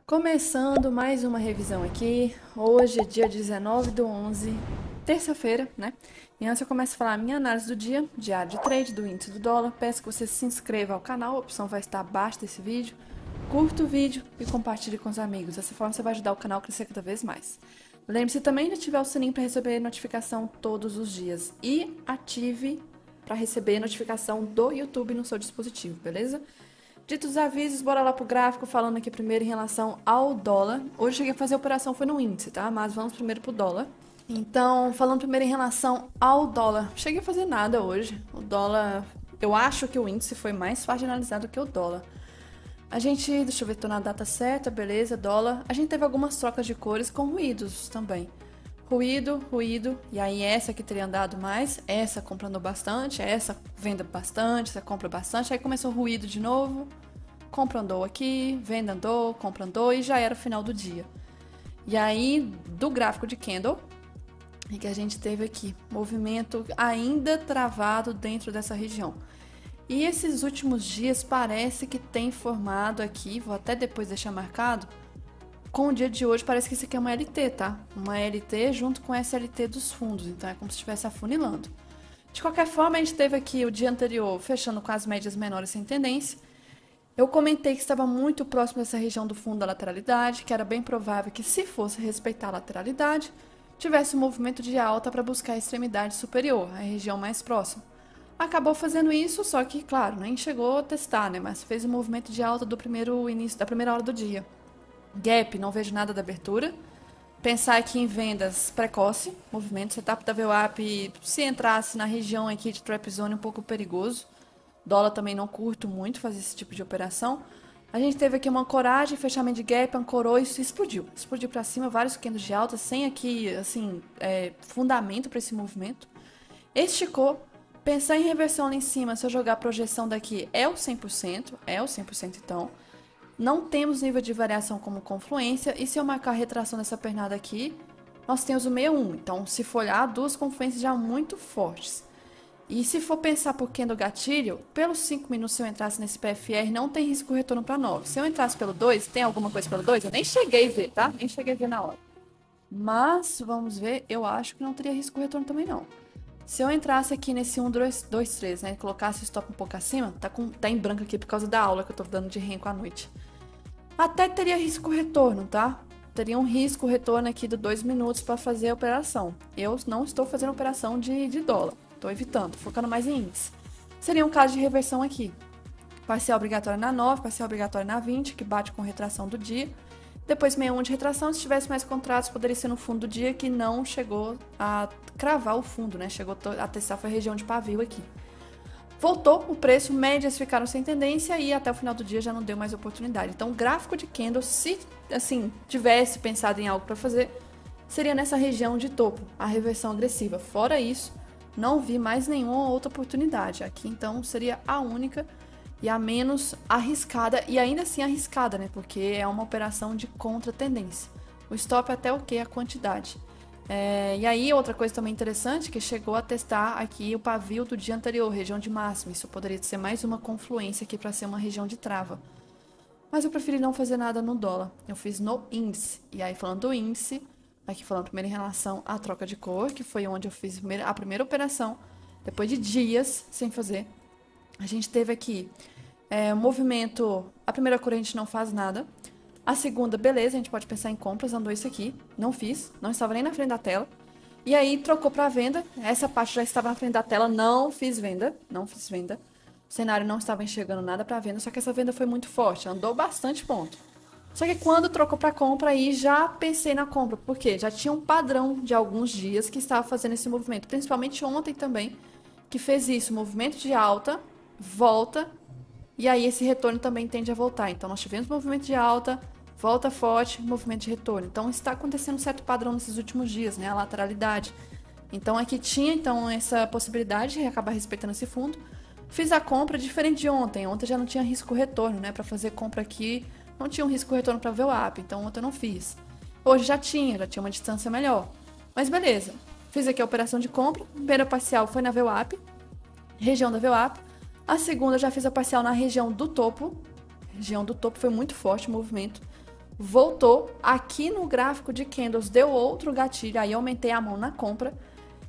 Começando mais uma revisão aqui. Hoje é dia 19/11, terça-feira, né? E antes eu começo a falar a minha análise do dia, diário de trade, do índice do dólar. Peço que você se inscreva ao canal, a opção vai estar abaixo desse vídeo. Curta o vídeo e compartilhe com os amigos. Dessa forma você vai ajudar o canal a crescer cada vez mais. Lembre-se também de ativar o sininho para receber notificação todos os dias. E ative para receber notificação do YouTube no seu dispositivo, beleza? Ditos os avisos, bora lá pro gráfico, falando aqui primeiro em relação ao dólar. Hoje eu cheguei a fazer a operação, foi no índice, tá? Mas vamos primeiro pro dólar. Então, falando primeiro em relação ao dólar, cheguei a fazer nada hoje. O dólar, eu acho que o índice foi mais fácil de analisar do que o dólar. A gente, deixa eu ver, tô na data certa, beleza, dólar. A gente teve algumas trocas de cores com ruídos também. Ruído, e aí essa que teria andado mais, essa comprando bastante, essa venda bastante, essa compra bastante, aí começou ruído de novo, compra andou aqui, venda andou, compra andou e já era o final do dia. E aí, do gráfico de candle, é que a gente teve aqui, movimento ainda travado dentro dessa região. E esses últimos dias parece que tem formado aqui, vou até depois deixar marcado, com o dia de hoje, parece que isso aqui é uma LT, tá? Uma LT junto com essa LT dos fundos, então é como se estivesse afunilando. De qualquer forma, a gente teve aqui o dia anterior fechando com as médias menores sem tendência. Eu comentei que estava muito próximo dessa região do fundo da lateralidade, que era bem provável que, se fosse respeitar a lateralidade, tivesse um movimento de alta para buscar a extremidade superior, a região mais próxima. Acabou fazendo isso, só que, claro, nem chegou a testar, né? Mas fez um movimento de alta do primeiro início, da primeira hora do dia. Gap, não vejo nada da abertura. Pensar aqui em vendas precoce, movimento, setup da VWAP, se entrasse na região aqui de trap zone, um pouco perigoso. Dólar também não curto muito fazer esse tipo de operação. A gente teve aqui uma ancoragem, fechamento de gap, ancorou e isso explodiu. Explodiu para cima, vários candles de alta, sem aqui, assim, fundamento para esse movimento. Esticou. Pensar em reversão lá em cima, se eu jogar a projeção daqui, é o 100%, então. Não temos nível de variação como confluência, e se eu marcar a retração dessa pernada aqui, nós temos o 61. Então, se for olhar, duas confluências já muito fortes. E se for pensar por candle gatilho, pelos 5 minutos, se eu entrasse nesse PFR, não tem risco retorno para 9. Se eu entrasse pelo 2, tem alguma coisa pelo 2? Eu nem cheguei a ver, tá? Nem cheguei a ver na hora. Mas, vamos ver, eu acho que não teria risco retorno também não. Se eu entrasse aqui nesse 1, 2, 3, né, colocasse o stop um pouco acima, tá em branco aqui por causa da aula que eu tô dando de renco à noite. Até teria risco retorno, tá? Teria um risco retorno aqui de 2 minutos para fazer a operação. Eu não estou fazendo operação de dólar, estou evitando, focando mais em índice. Seria um caso de reversão aqui. Parcial obrigatório na 9, parcial obrigatório na 20, que bate com retração do dia. Depois 61 de retração, se tivesse mais contratos, poderia ser no fundo do dia, que não chegou a cravar o fundo, né? Chegou a testar, foi a região de pavio aqui. Voltou o preço, médias ficaram sem tendência e até o final do dia já não deu mais oportunidade. Então, o gráfico de candle, se assim tivesse pensado em algo para fazer, seria nessa região de topo, a reversão agressiva. Fora isso, não vi mais nenhuma outra oportunidade. Aqui, então, seria a única e a menos arriscada, e ainda assim arriscada, né? Porque é uma operação de contra-tendência. O stop até o que? A quantidade. E aí, outra coisa também interessante, que chegou a testar aqui o pavio do dia anterior, região de máximo. Isso poderia ser mais uma confluência aqui para ser uma região de trava. Mas eu preferi não fazer nada no dólar. Eu fiz no índice. E aí, falando do índice, aqui falando primeiro em relação à troca de cor, que foi onde eu fiz a primeira operação, depois de dias sem fazer. A gente teve aqui um movimento, a primeira cor a gente não faz nada. A segunda, beleza, a gente pode pensar em compras, andou isso aqui, não fiz, não estava nem na frente da tela. E aí trocou para venda, essa parte já estava na frente da tela, não fiz venda. O cenário não estava enxergando nada para venda, só que essa venda foi muito forte, andou bastante ponto. Só que quando trocou para compra, aí já pensei na compra, porque já tinha um padrão de alguns dias que estava fazendo esse movimento, principalmente ontem também, que fez isso, movimento de alta, volta, e aí esse retorno também tende a voltar. Então nós tivemos movimento de alta, volta forte, movimento de retorno. Então está acontecendo um certo padrão nesses últimos dias, né? A lateralidade. Então aqui tinha então essa possibilidade de acabar respeitando esse fundo. Fiz a compra diferente de ontem. Ontem já não tinha risco retorno, né? Para fazer compra aqui não tinha um risco retorno para VWAP, então ontem eu não fiz. Hoje já tinha uma distância melhor. Mas beleza. Fiz aqui a operação de compra. A primeira parcial foi na VWAP, região da VWAP. A segunda já fiz a parcial na região do topo. Região do topo foi muito forte o movimento. voltou, aqui no gráfico de candles deu outro gatilho, aí eu aumentei a mão na compra,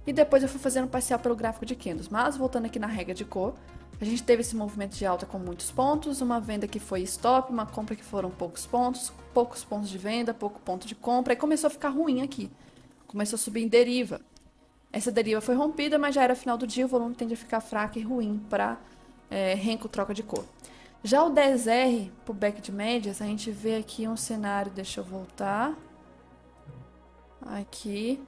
e depois eu fui fazendo parcial pelo gráfico de candles. Mas voltando aqui na regra de cor, a gente teve esse movimento de alta com muitos pontos, uma venda que foi stop, uma compra que foram poucos pontos de venda, pouco ponto de compra, e começou a ficar ruim aqui. Começou a subir em deriva. Essa deriva foi rompida, mas já era final do dia, o volume tende a ficar fraco e ruim para renko troca de cor. Já o 10R, pro back de médias, a gente vê aqui um cenário, deixa eu voltar. Aqui.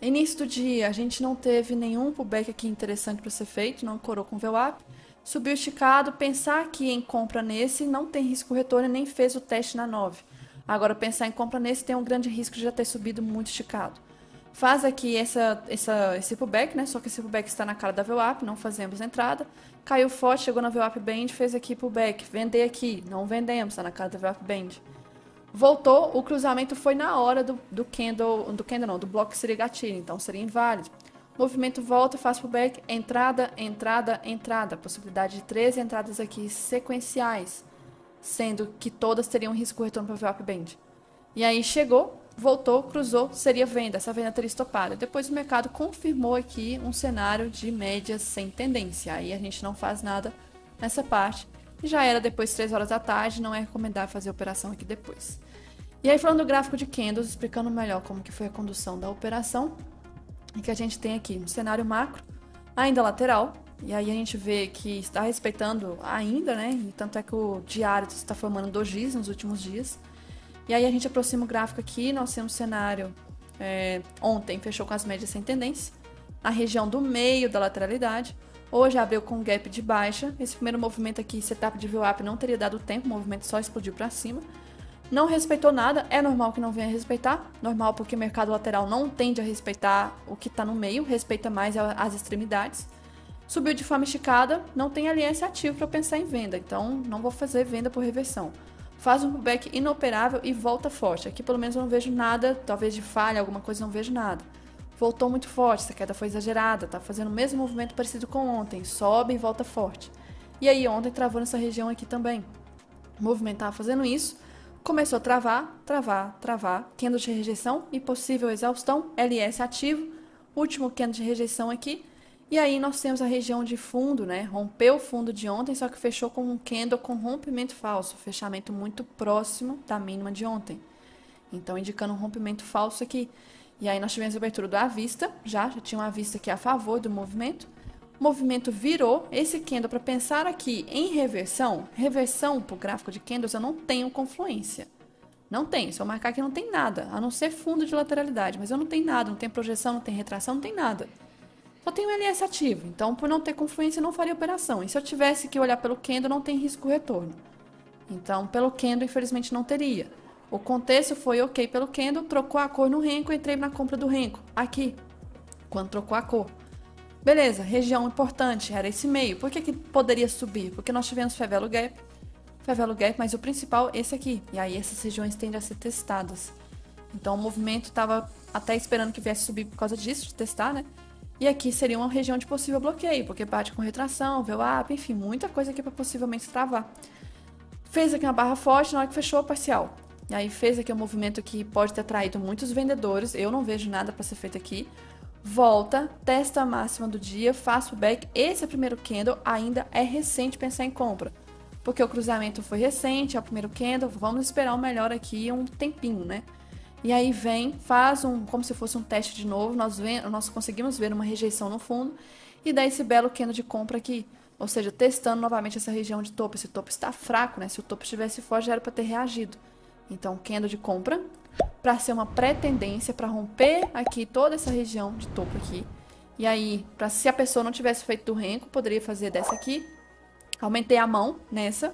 Início do dia, a gente não teve nenhum pullback aqui interessante para ser feito, não corou com VWAP. Subiu esticado, pensar aqui em compra nesse não tem risco retorno, nem fez o teste na 9. Agora, pensar em compra nesse tem um grande risco de já ter subido muito esticado. Faz aqui esse pullback, né? Só que esse pullback está na cara da VWAP, não fazemos entrada. Caiu forte, chegou na VWAP Band, fez aqui pullback. Vender aqui, não vendemos, está na cara da VWAP Band. Voltou, o cruzamento foi na hora do bloco que seria gatilho, então seria inválido. Movimento volta, faz pullback, entrada, entrada, entrada. Possibilidade de 13 entradas aqui sequenciais, sendo que todas teriam risco retorno para VWAP Band. E aí chegou, voltou, cruzou, seria venda, essa venda teria estopado. Depois o mercado confirmou aqui um cenário de médias sem tendência, aí a gente não faz nada nessa parte. Já era depois 3 horas da tarde, não é recomendável fazer operação aqui depois. E aí falando do gráfico de candles, explicando melhor como que foi a condução da operação, e que a gente tem aqui um cenário macro, ainda lateral, e aí a gente vê que está respeitando ainda, né, e tanto é que o diário está formando dojis nos últimos dias. E aí a gente aproxima o gráfico aqui, nós temos um cenário, ontem fechou com as médias sem tendência, a região do meio da lateralidade. Hoje abriu com gap de baixa. Esse primeiro movimento aqui, setup de VWAP, não teria dado tempo, o movimento só explodiu para cima. Não respeitou nada, é normal que não venha respeitar. Normal porque o mercado lateral não tende a respeitar o que está no meio, respeita mais as extremidades. Subiu de forma esticada, não tem LS ativo para pensar em venda, então não vou fazer venda por reversão. Faz um pullback inoperável e volta forte. Aqui pelo menos eu não vejo nada, talvez de falha, alguma coisa, não vejo nada. Voltou muito forte, essa queda foi exagerada, tá fazendo o mesmo movimento parecido com ontem, sobe e volta forte. E aí ontem travou nessa região aqui também. O movimento tava fazendo isso, começou a travar, candle de rejeição e possível exaustão, LS ativo, último candle de rejeição aqui. E aí nós temos a região de fundo, né? Rompeu o fundo de ontem, só que fechou com um candle com rompimento falso, fechamento muito próximo da mínima de ontem. Então indicando um rompimento falso aqui. E aí nós tivemos a abertura do à vista, já tinha uma vista aqui a favor do movimento. O movimento virou esse candle para pensar aqui em reversão. Reversão para o gráfico de candles eu não tenho confluência. Não tem, se eu marcar aqui não tem nada, a não ser fundo de lateralidade. Mas eu não tenho nada, não tem projeção, não tem retração, não tem nada. Só tem um LS ativo, então por não ter confluência eu não faria operação. E se eu tivesse que olhar pelo candle não tem risco retorno. Então pelo candle infelizmente não teria. O contexto foi ok pelo candle, trocou a cor no renko, entrei na compra do renko, aqui, quando trocou a cor. Beleza, região importante, era esse meio. Por que poderia subir? Porque nós tivemos favelo gap, mas o principal esse aqui. E aí essas regiões tendem a ser testadas. Então o movimento estava até esperando que viesse subir por causa disso, de testar, né? E aqui seria uma região de possível bloqueio, porque bate com retração, VWAP, enfim, muita coisa aqui para possivelmente travar. Fez aqui uma barra forte na hora que fechou a parcial. E aí fez aqui um movimento que pode ter atraído muitos vendedores, eu não vejo nada para ser feito aqui. Volta, testa a máxima do dia, faz o back. Esse primeiro candle ainda é recente pensar em compra, porque o cruzamento foi recente, é o primeiro candle, vamos esperar o melhor aqui um tempinho, né? E aí vem, faz como se fosse um teste de novo, nós conseguimos ver uma rejeição no fundo e dá esse belo candle de compra aqui. Ou seja, testando novamente essa região de topo. Esse topo está fraco, né? Se o topo estivesse forte já era para ter reagido. Então, candle de compra para ser uma pré-tendência, para romper aqui toda essa região de topo aqui. E aí, se a pessoa não tivesse feito do renko, poderia fazer dessa aqui. Aumentei a mão nessa.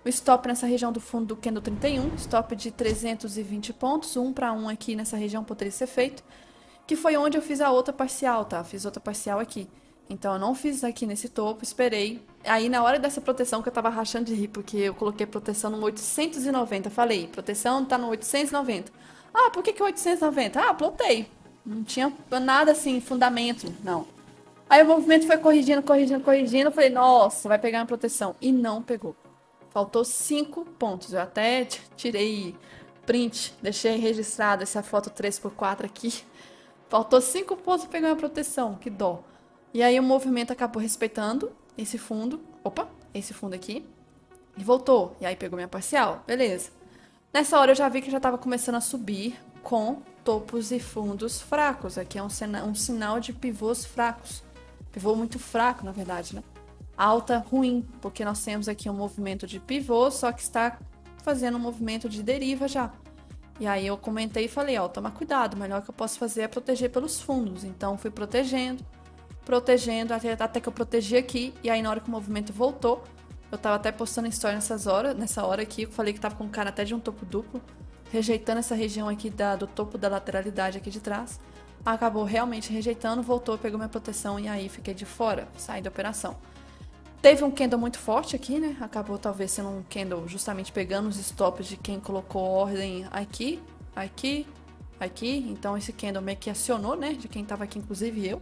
O stop nessa região do fundo do candle 31, stop de 320 pontos, 1 para 1 aqui nessa região poderia ser feito, que foi onde eu fiz a outra parcial, tá? Fiz outra parcial aqui. Então, eu não fiz aqui nesse topo, esperei. Aí, na hora dessa proteção, que eu tava rachando de rir, porque eu coloquei proteção no 890. Falei, proteção tá no 890. Ah, por que 890? Ah, plotei. Não tinha nada assim, fundamento, não. Aí o movimento foi corrigindo. Eu falei, nossa, vai pegar uma proteção. E não pegou. Faltou 5 pontos. Eu até tirei print, deixei registrado essa foto 3x4 aqui. Faltou 5 pontos para pegar a proteção, que dó. E aí o movimento acabou respeitando esse fundo. Opa, esse fundo aqui. E voltou. E aí pegou minha parcial. Beleza. Nessa hora eu já vi que já estava começando a subir com topos e fundos fracos. Aqui é um sinal de pivôs fracos. Pivô muito fraco, na verdade, né? Alta ruim, porque nós temos aqui um movimento de pivô, só que está fazendo um movimento de deriva já. E aí eu comentei e falei, ó, toma cuidado, o melhor que eu posso fazer é proteger pelos fundos. Então fui protegendo, até que eu protegi aqui. E aí na hora que o movimento voltou, eu tava até postando história nessa hora aqui, eu falei que tava com cara até de um topo duplo, rejeitando essa região aqui do topo da lateralidade aqui de trás. Acabou realmente rejeitando, voltou, pegou minha proteção e aí fiquei de fora, saí da operação. Teve um candle muito forte aqui, né? Acabou talvez sendo um candle justamente pegando os stops de quem colocou ordem aqui, aqui, aqui. Então esse candle meio que acionou, né? De quem tava aqui, inclusive eu.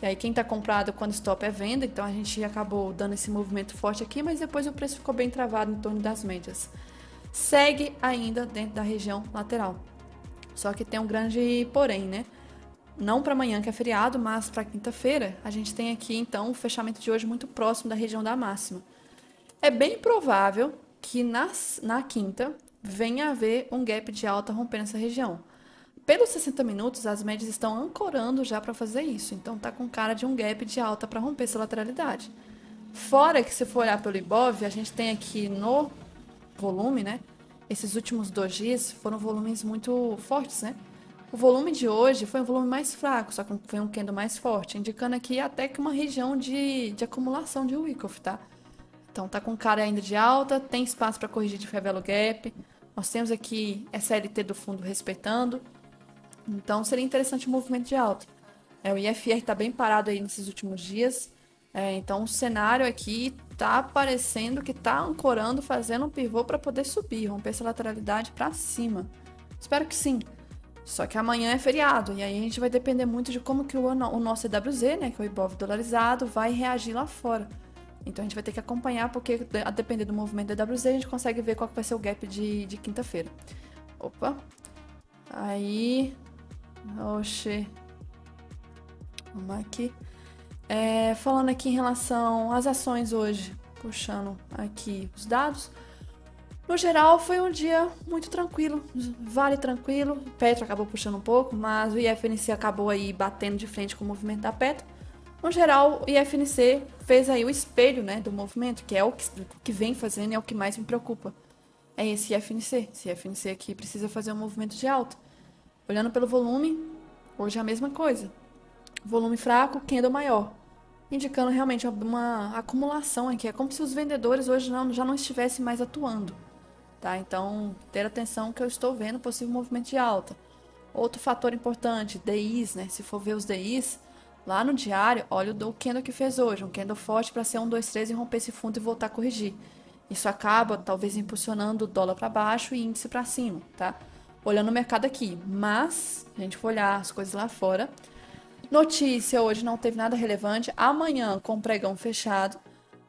E aí quem tá comprado quando stop é venda, então a gente acabou dando esse movimento forte aqui, mas depois o preço ficou bem travado em torno das médias. Segue ainda dentro da região lateral. Só que tem um grande porém, né? Não para amanhã, que é feriado, mas para quinta-feira, a gente tem aqui, então, o fechamento de hoje muito próximo da região da máxima. É bem provável que na quinta venha a haver um gap de alta rompendo essa região. Pelos 60 minutos, as médias estão ancorando já para fazer isso. Então, tá com cara de um gap de alta para romper essa lateralidade. Fora que, se for olhar pelo Ibov, a gente tem aqui no volume, né? Esses últimos 2 dias foram volumes muito fortes, né? O volume de hoje foi um volume mais fraco, só que foi um candle mais forte, indicando aqui até que uma região de acumulação de Wyckoff, tá? Então tá com cara ainda de alta, tem espaço para corrigir de fair value gap. Nós temos aqui SLT do fundo respeitando. Então seria interessante o movimento de alta. O IFR tá bem parado aí nesses últimos dias. Então o cenário aqui tá parecendo que tá ancorando, fazendo um pivô para poder subir, romper essa lateralidade para cima. Espero que sim. Só que amanhã é feriado, e aí a gente vai depender muito de como que o nosso EWZ, né, que é o Ibov dolarizado, vai reagir lá fora. Então a gente vai ter que acompanhar, porque a depender do movimento do EWZ, a gente consegue ver qual que vai ser o gap de quinta-feira. Opa! Aí... Oxê! Vamos aqui. Falando aqui em relação às ações hoje, puxando aqui os dados... No geral, foi um dia muito tranquilo, Vale tranquilo, Petro acabou puxando um pouco, mas o IFNC acabou aí batendo de frente com o movimento da Petro. No geral, o IFNC fez aí o espelho, né, do movimento, que é o que vem fazendo e é o que mais me preocupa. É esse IFNC. Esse IFNC aqui precisa fazer um movimento de alta. Olhando pelo volume, hoje é a mesma coisa. Volume fraco, candle maior. Indicando realmente uma acumulação aqui. É como se os vendedores hoje já não estivessem mais atuando. Tá? Então, ter atenção que eu estou vendo possível movimento de alta. Outro fator importante, DIs, né? Se for ver os DIs, lá no diário, olha o candle que fez hoje. Um candle forte para ser 1, 2, 3 e romper esse fundo e voltar a corrigir. Isso acaba, talvez, impulsionando o dólar para baixo e índice para cima, tá? Olhando o mercado aqui. Mas, se a gente for olhar as coisas lá fora, notícia hoje não teve nada relevante. Amanhã, com o pregão fechado,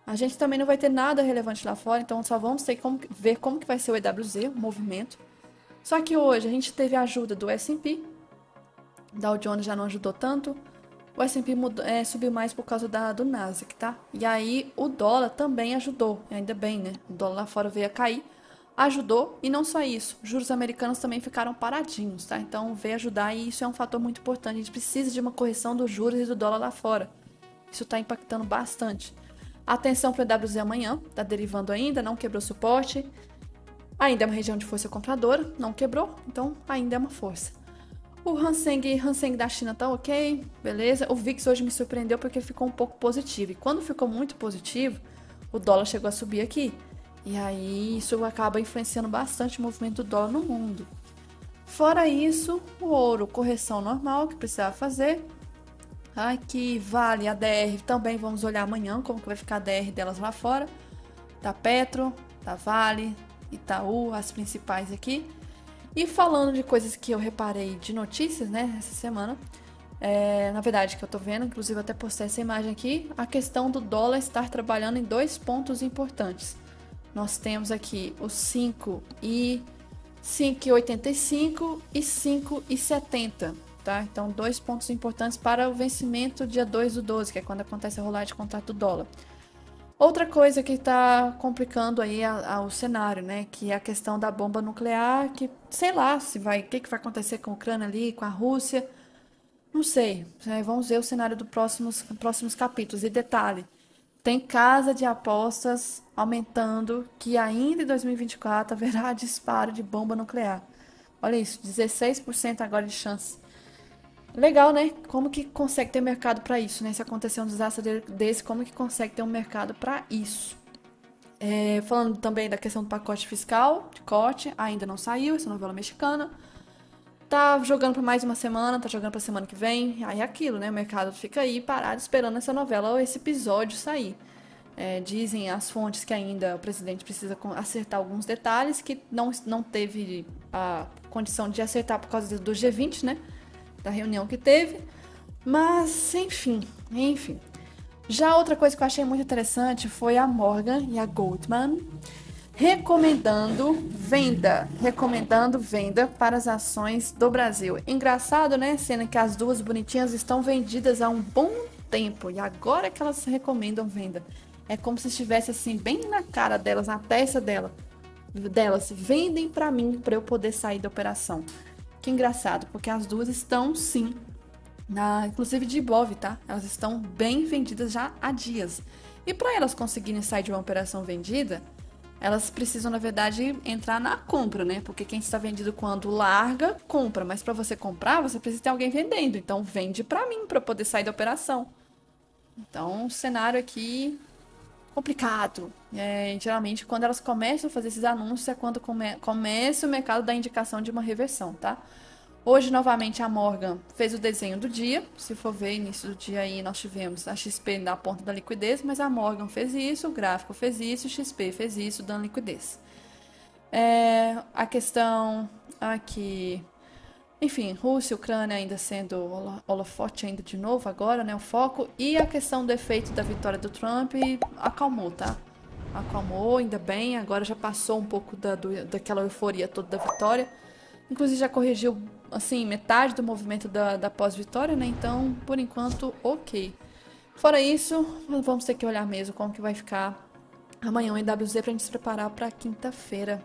a gente também não vai ter nada relevante lá fora, então só vamos ter que ver como que vai ser o EWZ, o movimento. Só que hoje a gente teve a ajuda do S&P, Dow Jones já não ajudou tanto, o S&P subiu mais por causa do Nasdaq, tá? E aí o dólar também ajudou, ainda bem, né? O dólar lá fora veio a cair, ajudou, e não só isso, juros americanos também ficaram paradinhos, tá? Então veio ajudar e isso é um fator muito importante, a gente precisa de uma correção dos juros e do dólar lá fora. Isso está impactando bastante. Atenção para o EWZ amanhã, tá derivando ainda, não quebrou suporte. Ainda é uma região de força compradora, não quebrou, então ainda é uma força. O Hang da China tá ok, beleza. O VIX hoje me surpreendeu porque ficou um pouco positivo. E quando ficou muito positivo, o dólar chegou a subir aqui. E aí isso acaba influenciando bastante o movimento do dólar no mundo. Fora isso, o ouro, correção normal que precisava fazer. Aqui, Vale, a DR, também vamos olhar amanhã como que vai ficar a DR delas lá fora. Da Petro, da Vale, Itaú, as principais aqui. E falando de coisas que eu reparei de notícias, né, essa semana, na verdade que eu tô vendo, inclusive eu até postei essa imagem aqui, a questão do dólar estar trabalhando em 2 pontos importantes. nós temos aqui os 5,85 e 5,70, tá? Então, 2 pontos importantes para o vencimento dia 2/12, que é quando acontece a rolagem de contrato do dólar. Outra coisa que está complicando aí o cenário, né? Que é a questão da bomba nuclear, que sei lá se vai, o que vai acontecer com a Ucrânia ali, com a Rússia, não sei. Vamos ver o cenário dos próximos capítulos. E detalhe, tem casa de apostas aumentando que ainda em 2024 haverá disparo de bomba nuclear. Olha isso, 16% agora de chance. Legal, né? Como que consegue ter mercado para isso, né? Se acontecer um desastre desse, como que consegue ter um mercado para isso? Falando também da questão do pacote fiscal, de corte, ainda não saiu, essa novela mexicana. Tá jogando por mais uma semana, tá jogando pra semana que vem. Aí é aquilo, né? O mercado fica aí parado esperando essa novela ou esse episódio sair. Dizem as fontes que ainda o presidente precisa acertar alguns detalhes que não teve a condição de acertar por causa do G20, né? Da reunião que teve. Mas, enfim. Já outra coisa que eu achei muito interessante foi a Morgan e a Goldman recomendando venda para as ações do Brasil. Engraçado, né? Sendo que as duas bonitinhas estão vendidas há um bom tempo e agora que elas recomendam venda. É como se estivesse assim bem na cara delas, na testa delas, vendem para mim para eu poder sair da operação. Que engraçado, porque as duas estão sim inclusive de Ibov, tá? Elas estão bem vendidas já há dias. E para elas conseguirem sair de uma operação vendida, elas precisam, na verdade, entrar na compra, né? Porque quem está vendido quando larga, compra. Mas para você comprar, você precisa ter alguém vendendo. Então, vende para mim, para poder sair da operação. Então, o cenário aqui complicado. Geralmente, quando elas começam a fazer esses anúncios, é quando começa o mercado da indicação de uma reversão, tá? Hoje, novamente, a Morgan fez o desenho do dia. Se for ver, início do dia aí, nós tivemos a XP na ponta da liquidez, mas a Morgan fez isso, o gráfico fez isso, o XP fez isso, dando liquidez. A questão aqui... Enfim, Rússia e Ucrânia ainda sendo holofote ainda de novo agora, né, o foco. E a questão do efeito da vitória do Trump acalmou, tá? Acalmou, ainda bem. Agora já passou um pouco daquela euforia toda da vitória. Inclusive já corrigiu, assim, metade do movimento da pós-vitória, né? Então, por enquanto, ok. Fora isso, vamos ter que olhar mesmo como que vai ficar amanhã o EWZ pra gente se preparar pra quinta-feira.